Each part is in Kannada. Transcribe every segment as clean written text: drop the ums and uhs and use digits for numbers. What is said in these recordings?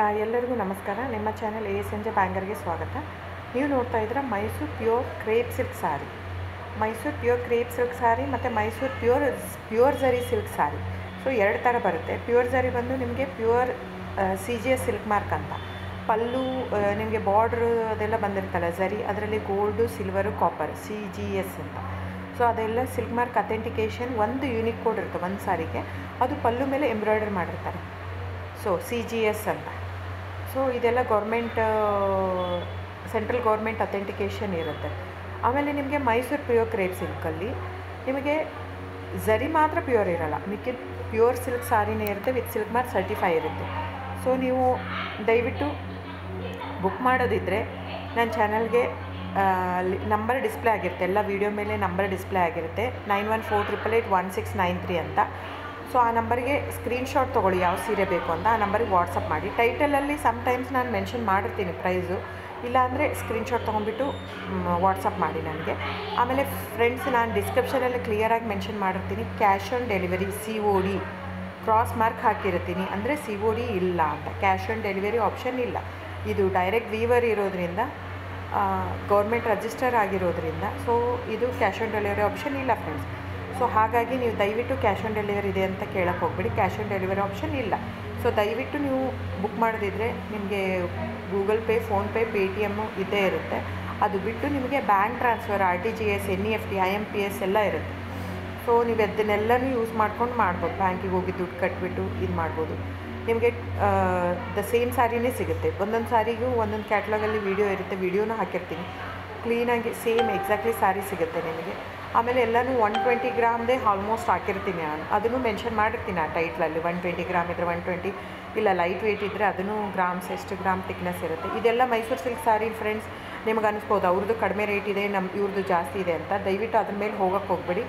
ಎಲ್ಲರಿಗೂ ನಮಸ್ಕಾರ. ನಿಮ್ಮ ಚಾನೆಲ್ ಎ ಸಂಜೆ ಬ್ಯಾಂಗರ್ಗೆ ಸ್ವಾಗತ. ನೀವು ನೋಡ್ತಾ ಇದ್ದೀರಾ ಮೈಸೂರು ಪ್ಯೂರ್ ಕ್ರೇಪ್ ಸಿಲ್ಕ್ ಸಾರಿ. ಮೈಸೂರು ಪ್ಯೂರ್ ಕ್ರೇಪ್ ಸಿಲ್ಕ್ ಸಾರಿ ಮತ್ತು ಮೈಸೂರು ಪ್ಯೂರ್ ಝರಿ ಸಿಲ್ಕ್ ಸಾರಿ. ಸೊ ಎರಡು ಥರ ಬರುತ್ತೆ. ಪ್ಯೂರ್ ಝರಿ ಬಂದು ನಿಮಗೆ ಪ್ಯೂರ್ CGS ಸಿಲ್ಕ್ ಮಾರ್ಕ್ ಅಂತ. ಪಲ್ಲು ನಿಮಗೆ ಬಾರ್ಡ್ರು ಅದೆಲ್ಲ ಬಂದಿರ್ತಲ್ಲ ಝರಿ, ಅದರಲ್ಲಿ ಗೋಲ್ಡು, ಸಿಲ್ವರು, ಕಾಪರ್ CGS ಅಂತ. ಸೊ ಅದೆಲ್ಲ ಸಿಲ್ಕ್ ಮಾರ್ಕ್ ಅಥೆಂಟಿಕೇಷನ್ ಒಂದು ಯೂನಿಕ್ ಕೋಡ್ ಇರುತ್ತೆ ಒಂದು ಸಾರಿಗೆ. ಅದು ಪಲ್ಲು ಮೇಲೆ ಎಂಬ್ರಾಯ್ಡರ್ ಮಾಡಿರ್ತಾರೆ. ಸೊ CGS ಅಂತ. ಸೊ ಇದೆಲ್ಲ ಸೆಂಟ್ರಲ್ ಗೌರ್ಮೆಂಟ್ ಅಥೆಂಟಿಕೇಷನ್ ಇರುತ್ತೆ. ಆಮೇಲೆ ನಿಮಗೆ ಮೈಸೂರು ಪ್ಯೂರ್ ಕ್ರೇಪ್ ಸಿಲ್ಕಲ್ಲಿ ನಿಮಗೆ ಝರಿ ಮಾತ್ರ ಪ್ಯೂರ್ ಇರೋಲ್ಲ, ಮಿಕ್ಕಿದ ಪ್ಯೂರ್ ಸಿಲ್ಕ್ ಸಾರಿನೇ ಇರುತ್ತೆ, ವಿತ್ ಸಿಲ್ಕ್ ಮಾರ್ಕ್ ಸರ್ಟಿಫೈ ಇರುತ್ತೆ. ಸೊ ನೀವು ದಯವಿಟ್ಟು ಬುಕ್ ಮಾಡೋದಿದ್ದರೆ ನನ್ನ ಚಾನಲ್ಗೆ ನಂಬರ್ ಡಿಸ್ಪ್ಲೇ ಆಗಿರುತ್ತೆ, ಎಲ್ಲ ವೀಡಿಯೋ ಮೇಲೆ ನಂಬರ್ ಡಿಸ್ಪ್ಲೇ ಆಗಿರುತ್ತೆ, 9148881693 ಅಂತ. ಸೊ ಆ ನಂಬರಿಗೆ ಸ್ಕ್ರೀನ್ಶಾಟ್ ತೊಗೊಳ್ಳಿ ಯಾವ ಸೀರೆ ಬೇಕು ಅಂತ, ಆ ನಂಬರಿಗೆ ವಾಟ್ಸಪ್ ಮಾಡಿ. ಟೈಟಲಲ್ಲಿ ಸಮ್ಟೈಮ್ಸ್ ನಾನು ಮೆನ್ಷನ್ ಮಾಡಿರ್ತೀನಿ ಪ್ರೈಸು, ಇಲ್ಲಾಂದರೆ ಸ್ಕ್ರೀನ್ಶಾಟ್ ತೊಗೊಂಡ್ಬಿಟ್ಟು ವಾಟ್ಸಪ್ ಮಾಡಿ ನನಗೆ. ಆಮೇಲೆ ಫ್ರೆಂಡ್ಸ್, ನಾನು ಡಿಸ್ಕ್ರಿಪ್ಷನಲ್ಲಿ ಕ್ಲಿಯರಾಗಿ ಮೆನ್ಷನ್ ಮಾಡಿರ್ತೀನಿ, cash on delivery COD cross mark ಹಾಕಿರ್ತೀನಿ, ಅಂದರೆ COD ಇಲ್ಲ ಅಂತ, ಕ್ಯಾಶ್ ಆನ್ ಡೆಲಿವರಿ ಆಪ್ಷನ್ ಇಲ್ಲ. ಇದು ಡೈರೆಕ್ಟ್ ವೀವರ್ ಇರೋದ್ರಿಂದ, ಗೌರ್ಮೆಂಟ್ ರಿಜಿಸ್ಟರ್ ಆಗಿರೋದ್ರಿಂದ, ಸೊ ಇದು ಕ್ಯಾಶ್ ಆನ್ ಡೆಲಿವರಿ ಆಪ್ಷನ್ ಇಲ್ಲ ಫ್ರೆಂಡ್ಸ್. ಸೊ ಹಾಗಾಗಿ ನೀವು ದಯವಿಟ್ಟು ಕ್ಯಾಶ್ ಆನ್ ಡೆಲಿವರಿ ಇದೆ ಅಂತ ಕೇಳಕ್ಕೆ ಹೋಗ್ಬೇಡಿ, ಕ್ಯಾಶ್ ಆನ್ ಡೆಲಿವರಿ ಆಪ್ಷನ್ ಇಲ್ಲ. ಸೊ ದಯವಿಟ್ಟು ನೀವು ಬುಕ್ ಮಾಡೋದಿದ್ರೆ ನಿಮಗೆ ಗೂಗಲ್ ಪೇ, ಫೋನ್ಪೇ, Paytm ಇದ್ದೇ ಇರುತ್ತೆ. ಅದು ಬಿಟ್ಟು ನಿಮಗೆ bank transfer, RTGS, NEFT, IMPS ಎಲ್ಲ ಇರುತ್ತೆ. ಸೊ ನೀವು ಅದನ್ನೆಲ್ಲನೂ ಯೂಸ್ ಮಾಡ್ಕೊಂಡು ಮಾಡ್ಬೋದು. ಬ್ಯಾಂಕಿಗೆ ಹೋಗಿ ದುಡ್ಡು ಕಟ್ಬಿಟ್ಟು ಇದು ಮಾಡ್ಬೋದು. ನಿಮಗೆ ದ ಸೇಮ್ ಸ್ಯಾರಿನೇ ಸಿಗುತ್ತೆ. ಒಂದೊಂದು ಸ್ಯಾರಿಗೂ ಒಂದೊಂದು ಕ್ಯಾಟ್ಲಾಗಲ್ಲಿ ವೀಡಿಯೋ ಇರುತ್ತೆ, ವೀಡಿಯೋನೂ ಹಾಕಿರ್ತೀನಿ. ಕ್ಲೀನಾಗಿ ಸೇಮ್ ಎಕ್ಸಾಕ್ಟ್ಲಿ ಸ್ಯಾರಿ ಸಿಗುತ್ತೆ ನಿಮಗೆ. ಆಮೇಲೆ ಎಲ್ಲನೂ 120 ಗ್ರಾಮ್ದೇ ಆಲ್ಮೋಸ್ಟ್ ಹಾಕಿರ್ತೀನಿ ನಾನು, ಅದನ್ನು ಮೆನ್ಷನ್ ಮಾಡಿರ್ತೀನಿ ಆ ಟೈಟ್ಲಲ್ಲಿ. 120 ಗ್ರಾಮ್ ಇದ್ದರೆ 120, ಇಲ್ಲ ಲೈಟ್ ವೆಯ್ಟ್ ಇದ್ದರೆ ಅದನ್ನು ಗ್ರಾಮ್ಸ್ ಎಷ್ಟು ಗ್ರಾಮ್ ತಿಕ್ನೆಸ್ ಇರುತ್ತೆ. ಇದೆಲ್ಲ ಮೈಸೂರು ಸಿಲ್ಕ್ ಸಾರಿ ಫ್ರೆಂಡ್ಸ್. ನಿಮ್ಗೆ ಅನಿಸ್ಬೋದು ಅವ್ರದ್ದು ಕಡಿಮೆ ರೇಟ್ ಇದೆ, ಇವ್ರದ್ದು ಜಾಸ್ತಿ ಇದೆ ಅಂತ. ದಯವಿಟ್ಟು ಅದ್ರ ಮೇಲೆ ಹೋಗೋಕ್ಕೆ ಹೋಗ್ಬೇಡಿ.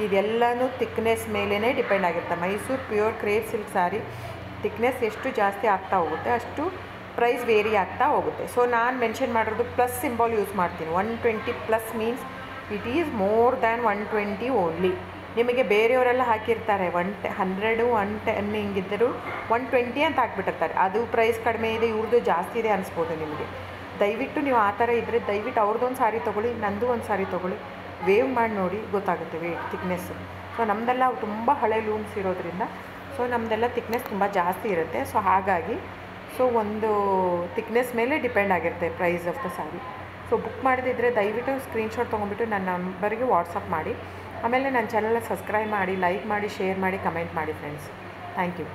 ಇದೆಲ್ಲನೂ ತಿಕ್ನೆಸ್ ಮೇಲೇ ಡಿಪೆಂಡ್ ಆಗಿರುತ್ತೆ. ಮೈಸೂರು ಪ್ಯೂರ್ ಕ್ರೇಪ್ ಸಿಲ್ಕ್ ಸಾರಿ ತಿಕ್ನೆಸ್ ಎಷ್ಟು ಜಾಸ್ತಿ ಆಗ್ತಾ ಹೋಗುತ್ತೆ ಅಷ್ಟು ಪ್ರೈಸ್ ವೇರಿ ಆಗ್ತಾ ಹೋಗುತ್ತೆ. ಸೊ ನಾನು ಮೆನ್ಷನ್ ಮಾಡಿರೋದು ಪ್ಲಸ್ ಸಿಂಬಾಲ್ ಯೂಸ್ ಮಾಡ್ತೀನಿ. 120 plus means it is more than 120 only. ನಿಮಗೆ ಬೇರೆಯವರೆಲ್ಲ ಹಾಕಿರ್ತಾರೆ 100, 110 ಹಿಂಗಿದ್ದರೂ 120 ಅಂತ ಹಾಕ್ಬಿಟ್ಟಿರ್ತಾರೆ. ಅದು ಪ್ರೈಸ್ ಕಡಿಮೆ ಇದೆ, ಇವ್ರದ್ದು ಜಾಸ್ತಿ ಇದೆ ಅನಿಸ್ಬೋದು ನಿಮಗೆ. ದಯವಿಟ್ಟು ನೀವು ಆ ಥರ ಇದ್ದರೆ ದಯವಿಟ್ಟು ಅವ್ರದ್ದೊಂದು ಸಾರಿ ತೊಗೊಳ್ಳಿ, ನಂದು ಒಂದು ಸಾರಿ ತೊಗೊಳ್ಳಿ, ವೇವ್ ಮಾಡಿ ನೋಡಿ, ಗೊತ್ತಾಗುತ್ತೆ ವೇಟ್ ತಿಕ್ನೆಸ್ಸು. ಸೊ ನಮ್ಮದೆಲ್ಲ ತುಂಬ ಹಳೆ ಲೂಮ್ಸ್ ಇರೋದ್ರಿಂದ ಸೊ ನಮ್ಮದೆಲ್ಲ ತಿಕ್ನೆಸ್ ತುಂಬ ಜಾಸ್ತಿ ಇರುತ್ತೆ. ಸೊ ಹಾಗಾಗಿ ಒಂದು ತಿಕ್ನೆಸ್ ಮೇಲೆ ಡಿಪೆಂಡ್ ಆಗಿರುತ್ತೆ price of the sari. So book ಮಾಡಿದಿದ್ರೆ ದಯವಿಟ್ಟು ಸ್ಕ್ರೀನ್ಶಾಟ್ ತೊಗೊಂಡ್ಬಿಟ್ಟು ನನ್ನ ನಂಬರಿಗೆ ವಾಟ್ಸಪ್ ಮಾಡಿ. ಆಮೇಲೆ ನನ್ನ ಚಾನಲ್ನ ಸಬ್ಸ್ಕ್ರೈಬ್ ಮಾಡಿ, ಲೈಕ್ ಮಾಡಿ, ಶೇರ್ ಮಾಡಿ, ಕಮೆಂಟ್ ಮಾಡಿ ಫ್ರೆಂಡ್ಸ್. Thank you.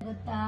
ಗೊತ್ತಾ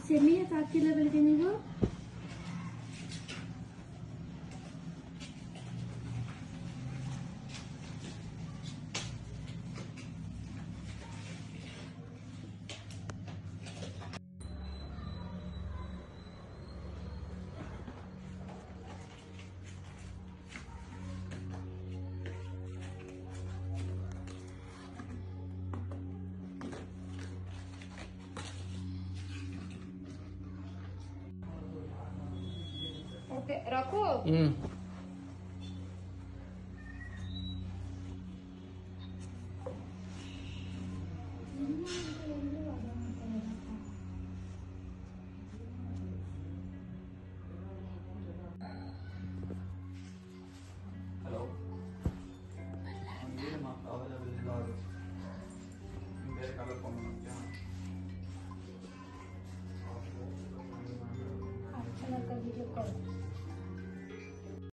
ಸೆಮಿ ಯಾಕೆ ಹಾಕಿಲ್ಲ ಬೆಳಿಗ್ಗೆ ನೀವು ರಕು